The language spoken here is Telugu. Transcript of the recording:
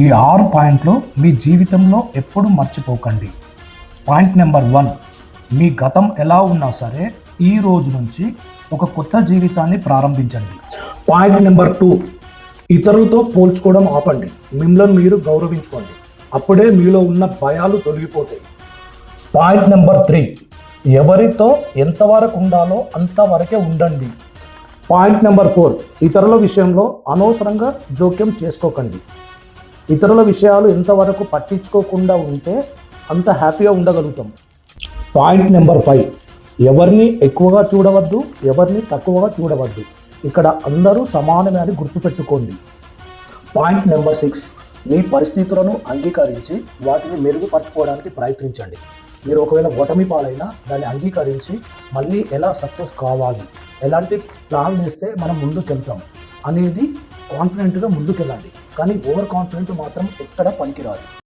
ఈ 6 పాయింట్లు మీ జీవితంలో ఎప్పుడు మర్చిపోకండి. పాయింట్ నెంబర్ 1, మీ గతం ఎలా ఉన్నా సరే ఈ రోజు నుంచి ఒక కొత్త జీవితాన్ని ప్రారంభించండి. పాయింట్ నెంబర్ 2, ఇతరులతో పోల్చుకోవడం ఆపండి. మిమ్మల్ని మీరు గౌరవించుకోండి. అప్పుడే మీలో ఉన్న భయాలు తొలగిపోతాయి. పాయింట్ నెంబర్ 3, ఎవరితో ఎంతవరకు ఉండాలో అంతవరకే ఉండండి. పాయింట్ నెంబర్ 4, ఇతరుల విషయంలో అనవసరంగా జోక్యం చేసుకోకండి. ఇతరుల విషయాలు ఎంతవరకు పట్టించుకోకుండా ఉంటే అంత హ్యాపీగా ఉండగలుగుతాం. పాయింట్ నెంబర్ 5, ఎవరిని ఎక్కువగా చూడవద్దు, ఎవరిని తక్కువగా చూడవద్దు. ఇక్కడ అందరూ సమానమే అని గుర్తుపెట్టుకోండి. పాయింట్ నెంబర్ 6, మీ పరిస్థితులను అంగీకరించి వాటిని మెరుగుపరచుకోవడానికి ప్రయత్నించండి. మీరు ఒకవేళ ఓటమి పాలైనా దాన్ని అంగీకరించి మళ్ళీ ఎలా సక్సెస్ కావాలి, ఎలాంటి ప్లాన్ వేస్తే మనం ముందుకెళ్తాం అనేది కాన్ఫిడెంట్గా ముందుకెళ్ళండి. కానీ ఓవర్ కాన్ఫిడెంట్ మాత్రం ఎక్కడ పనికిరాదు.